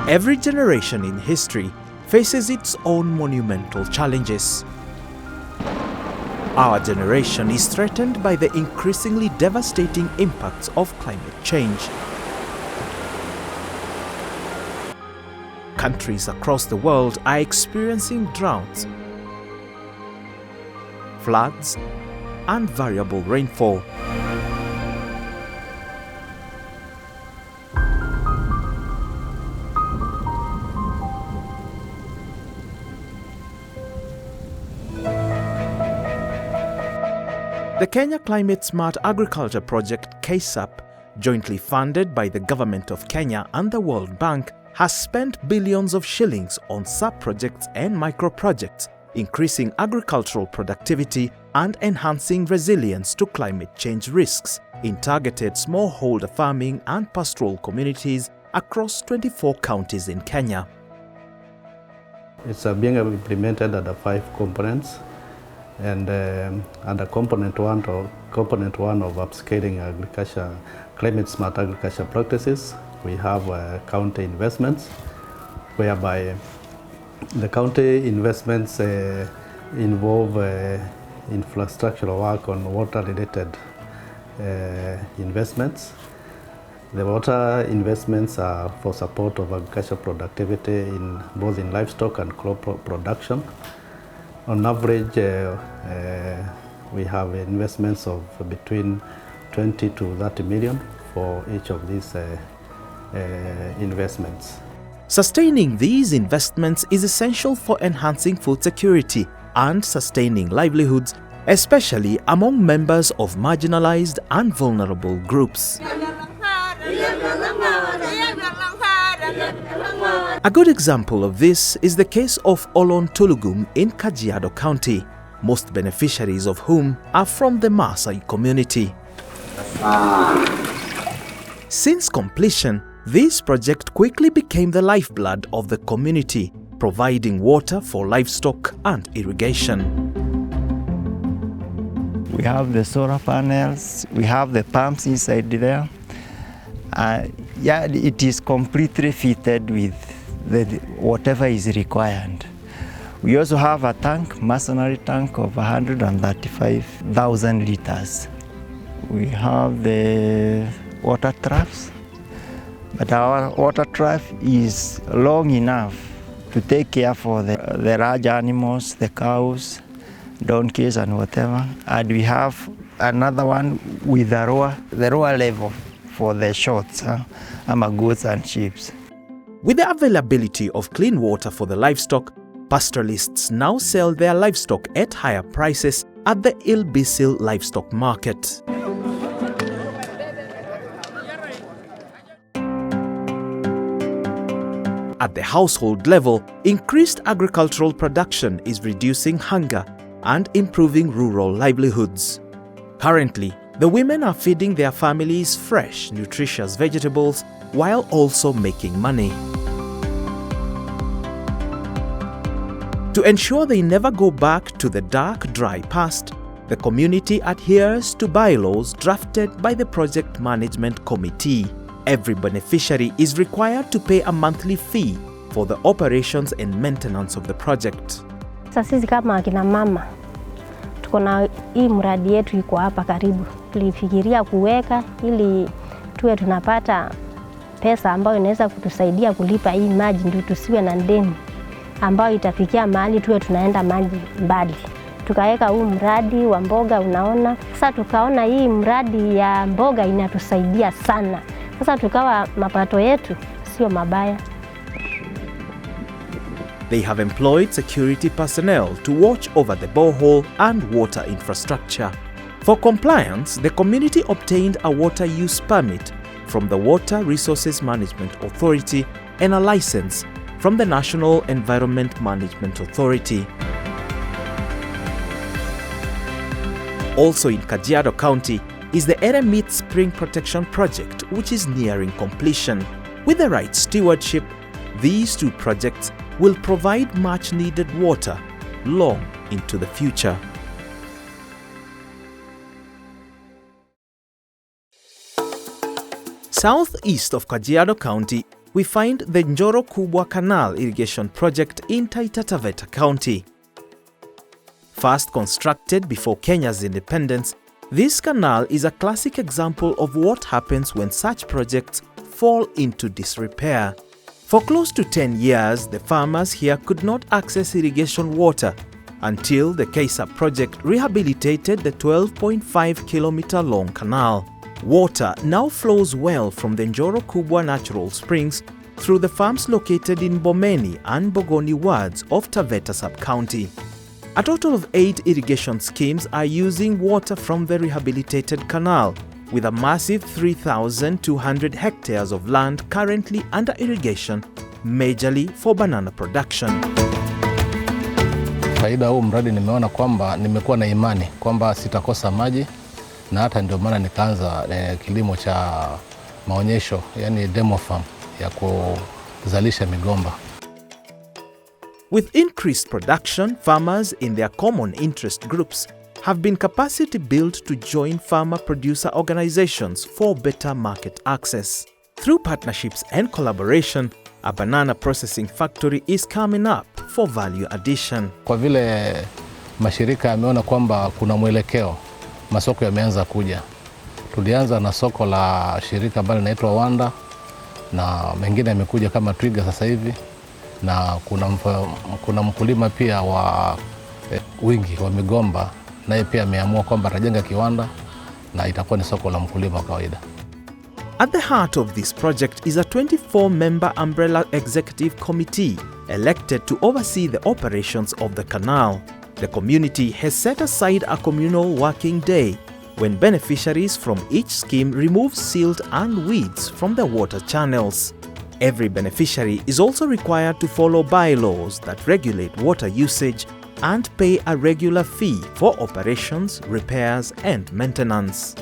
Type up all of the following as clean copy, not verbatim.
Every generation in history faces its own monumental challenges. Our generation is threatened by the increasingly devastating impacts of climate change. Countries across the world are experiencing droughts, floods, and variable rainfall. The Kenya Climate Smart Agriculture Project KSAP, jointly funded by the Government of Kenya and the World Bank, has spent billions of shillings on sub-projects and micro-projects, increasing agricultural productivity and enhancing resilience to climate change risks in targeted smallholder farming and pastoral communities across 24 counties in Kenya. It's being implemented under 5 components. And under component one of upscaling agriculture, climate smart agriculture practices, we have county investments, whereby the county investments involve infrastructural work on water-related investments. The water investments are for support of agricultural productivity in both in livestock and crop production. On average, we have investments of between 20 to 30 million for each of these investments. Sustaining these investments is essential for enhancing food security and sustaining livelihoods, especially among members of marginalized and vulnerable groups. A good example of this is the case of Olon Tulugum in Kajiado County, most beneficiaries of whom are from the Maasai community. Since completion, this project quickly became the lifeblood of the community, providing water for livestock and irrigation. We have the solar panels, we have the pumps inside there. It is completely fitted with whatever is required. We also have a tank, masonry tank of 135,000 liters. We have the water troughs, but our water trough is long enough to take care for the large animals, the cows, donkeys and whatever. And we have another one with the lower level for the shorts, goats and sheep. With the availability of clean water for the livestock, pastoralists now sell their livestock at higher prices at the Ilbisil livestock market. At the household level, increased agricultural production is reducing hunger and improving rural livelihoods. Currently, the women are feeding their families fresh, nutritious vegetables while also making money. To ensure they never go back to the dark, dry past, the community adheres to bylaws drafted by the Project Management Committee. Every beneficiary is required to pay a monthly fee for the operations and maintenance of the project. Sisi kama akina mama tuko na hii mradi yetu iko hapa karibu. Tulifikiria kuweka ili tuwe tunapata pesa ambayo inaweza kutusaidia kulipa hii maji, ndio tusiwe na deni ambayo itafikia mahali tuwe tunaenda maji mbali. Tukaweka huu mradi wa mboga, unaona. Sasa tukaona hii mradi ya mboga inatusaidia sana. Sasa tukawa mapato yetu sio mabaya. They have employed security personnel to watch over the borehole and water infrastructure. For compliance, the community obtained a water use permit from the Water Resources Management Authority and a license from the National Environment Management Authority. Also in Kajiado County is the Eremit Spring Protection Project, which is nearing completion. With the right stewardship, these two projects will provide much-needed water long into the future. Southeast of Kajiado County we find the Njoro Kubwa Canal irrigation project in Taita Taveta County. First constructed before Kenya's independence, this canal is a classic example of what happens when such projects fall into disrepair. For close to 10 years, the farmers here could not access irrigation water until the KSAP project rehabilitated the 12.5-kilometer long canal. Water now flows well from the Njoro Kubwa natural springs through the farms located in Bomeni and Bogoni wards of Taveta sub-county. A total of 8 irrigation schemes are using water from the rehabilitated canal, with a massive 3,200 hectares of land currently under irrigation, majorly for banana production. Faida huu mradi nimeona kwamba nimekuwa na imani kwamba sitakosa maji, na hata ndio maana nikaanza kilimo cha maonyesho, yani demo farm ya kuzalisha migomba. With increased production, farmers in their common interest groups have been capacity built to join farmer-producer organizations for better market access. Through partnerships and collaboration, a banana processing factory is coming up for value addition. Kwa vile mashirika yameona kwamba kuna mwelekeo, masoko yameanza kuja. Tulianza na soko la shirika ambalo linaitwa Wanda, na mengine yamekuja kama Twiga sasa hivi, na kuna mkulima pia wa wingi wa migomba, naye pia ameamua kwamba atajenga kiwanda na itakuwa ni soko la mkulima wa kawaida. At the heart of this project is a 24-member umbrella executive committee elected to oversee the operations of the canal. The community has set aside a communal working day when beneficiaries from each scheme remove silt and weeds from the water channels. Every beneficiary is also required to follow bylaws that regulate water usage and pay a regular fee for operations, repairs, and maintenance.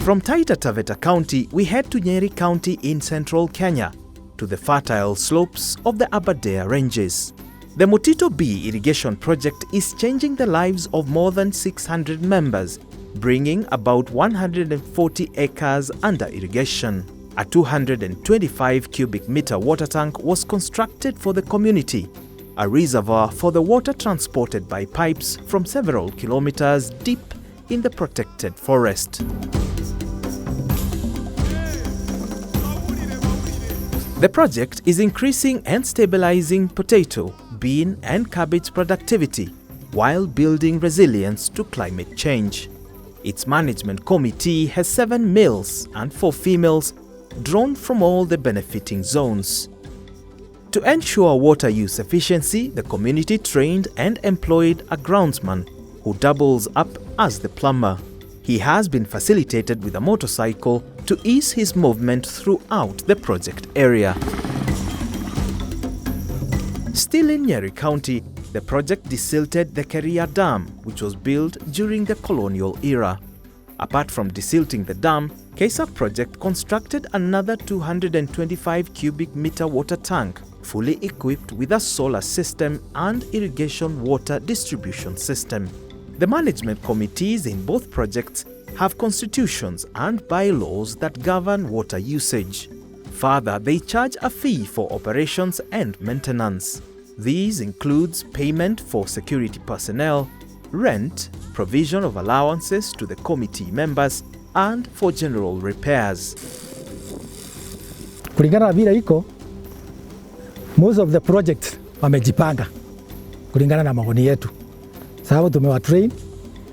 From Taita Taveta County, we head to Nyeri County in central Kenya, to the fertile slopes of the Aberdare Ranges. The Mutito B irrigation project is changing the lives of more than 600 members, bringing about 140 acres under irrigation. A 225 cubic meter water tank was constructed for the community, a reservoir for the water transported by pipes from several kilometers deep in the protected forest. The project is increasing and stabilizing potato, bean and cabbage productivity while building resilience to climate change. Its management committee has 7 males and 4 females drawn from all the benefiting zones. To ensure water use efficiency, the community trained and employed a groundsman who doubles up as the plumber. He has been facilitated with a motorcycle to ease his movement throughout the project area. Still in Nyeri County, the project desilted the Keria Dam, which was built during the colonial era. Apart from desilting the dam, KSAP project constructed another 225 cubic meter water tank, fully equipped with a solar system and irrigation water distribution system. The management committees in both projects have constitutions and bylaws that govern water usage. Further, they charge a fee for operations and maintenance. These includes payment for security personnel, rent, provision of allowances to the committee members, and for general repairs. Kulingana na vile iko, most of the projects wamejipanga kulingana na maoni yetu, sababu tumewatrain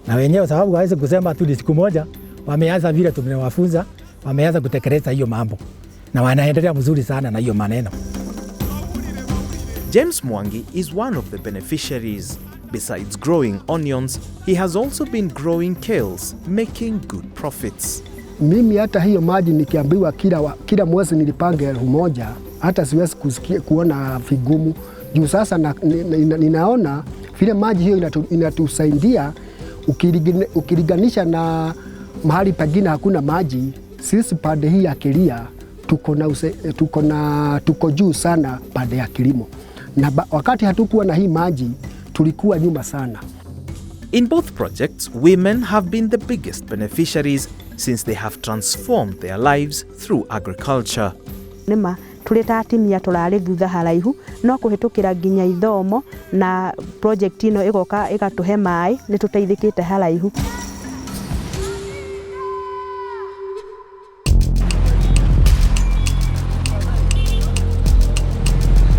na wenyewe, sababu hawezi kusema tu siku moja. Wameanza vile tumewafunza, wameanza kutekeleza hiyo mambo na wanaendelea mzuri sana na hiyo maneno. James Mwangi is one of the beneficiaries. Besides growing onions, he has also been growing kales, making good profits. Mimi hata hiyo maji nikiambiwa kila mwezi nilipanga 1,000, hata siwezi kuona vigumu. Juu sasa ninaona vile maji hiyo inatusaidia ukiliganisha na mahali pengine hakuna maji. Sisi pande hii ya Keria tuko juu sana pande ya kilimo. Na wakati hatukuwa na hii maji, tulikuwa nyuma sana. In both projects, women have been the biggest beneficiaries since they have transformed their lives through agriculture. Nima tuleta atimia turari thutha haraihu no kuhitukira nginya ithomo na project ino igoka igatuhe mai ni tuteithikite haraihu.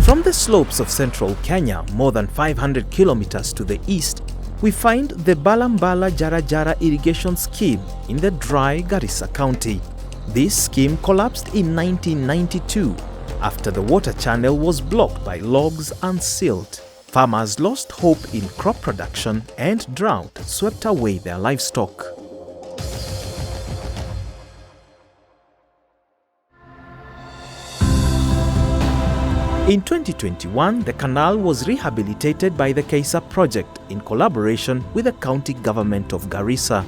From the slopes of central Kenya, more than 500 kilometers to the east, we find the Balambala Jarajara irrigation scheme in the dry Garissa County. This scheme collapsed in 1992 after the water channel was blocked by logs and silt. Farmers lost hope in crop production and drought swept away their livestock. In 2021, the canal was rehabilitated by the KSAP project in collaboration with the county government of Garissa.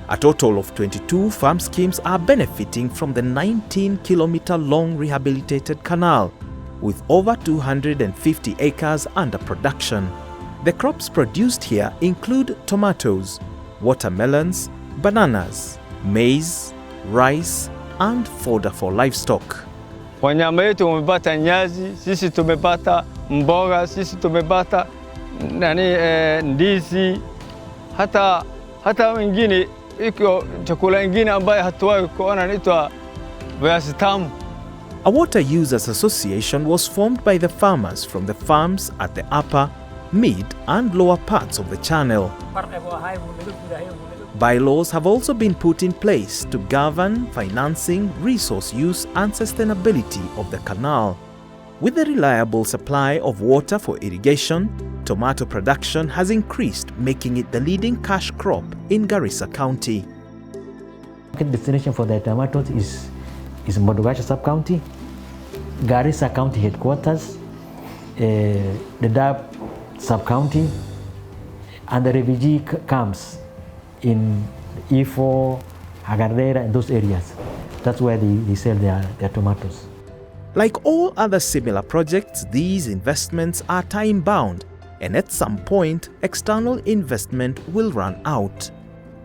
A total of 22 farm schemes are benefiting from the 19-kilometer-long rehabilitated canal, with over 250 acres under production. The crops produced here include tomatoes, watermelons, bananas, maize, rice, and fodder for livestock. Wanyama yetu wamepata nyazi, sisi tumepata mboga, sisi tumepata ndizi, hata wengine iko chakula ingine ambaye hatuwahi kuona inaitwa viazi tamu. A water users association was formed by the farmers from the farms at the upper, mid and lower parts of the channel. Bylaws have also been put in place to govern financing, resource use and sustainability of the canal. With the reliable supply of water for irrigation, tomato production has increased, making it the leading cash crop in Garissa County. Market destination for the tomatoes is Modogashe sub-county, Garissa County headquarters, the Dadaab sub-county, and the refugee camps in Ifo, Agardera, and those areas. That's where they sell their tomatoes. Like all other similar projects, these investments are time-bound, and at some point, external investment will run out.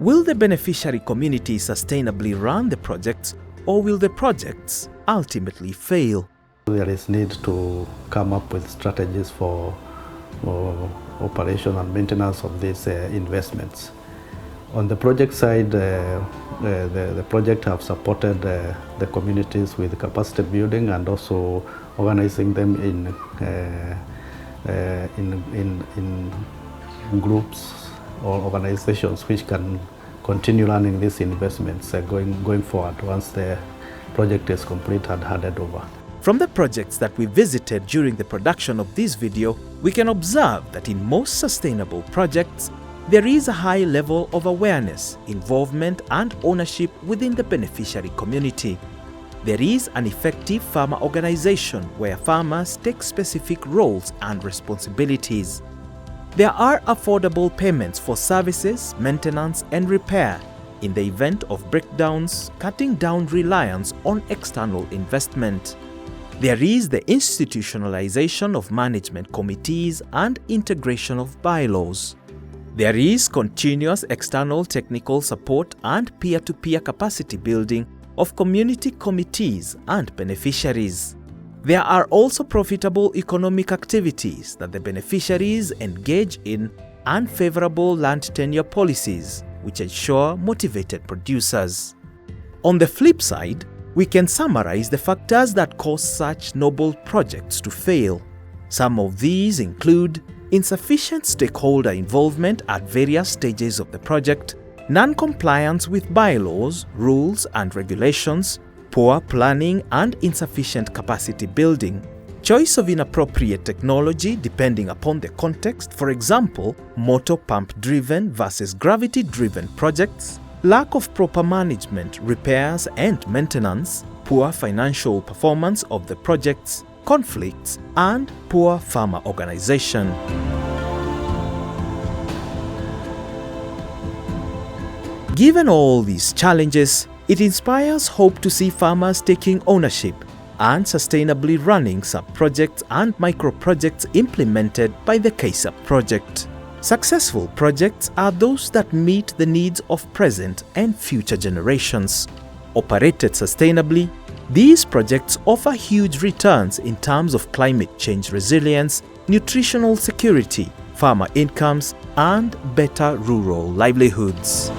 Will the beneficiary community sustainably run the projects, or will the projects ultimately fail? There is need to come up with strategies for operation and maintenance of these investments. On the project side, the project have supported the communities with capacity building and also organizing them in groups or organizations which can continue running these investments going forward once the project is complete and handed over. From the projects that we visited during the production of this video, we can observe that in most sustainable projects, there is a high level of awareness, involvement and ownership within the beneficiary community. There is an effective farmer organization where farmers take specific roles and responsibilities. There are affordable payments for services, maintenance and repair in the event of breakdowns, cutting down reliance on external investment. There is the institutionalization of management committees and integration of bylaws. There is continuous external technical support and peer-to-peer capacity building of community committees and beneficiaries. There are also profitable economic activities that the beneficiaries engage in and favorable land tenure policies which ensure motivated producers. On the flip side, we can summarize the factors that cause such noble projects to fail. Some of these include insufficient stakeholder involvement at various stages of the project, non-compliance with bylaws, rules and regulations, poor planning and insufficient capacity building, choice of inappropriate technology depending upon the context, for example, motor pump-driven versus gravity-driven projects, lack of proper management, repairs and maintenance, poor financial performance of the projects, conflicts, and poor farmer organization. Given all these challenges, it inspires hope to see farmers taking ownership, and sustainably running sub-projects and micro-projects implemented by the KSAP project. Successful projects are those that meet the needs of present and future generations. Operated sustainably, these projects offer huge returns in terms of climate change resilience, nutritional security, farmer incomes, and better rural livelihoods.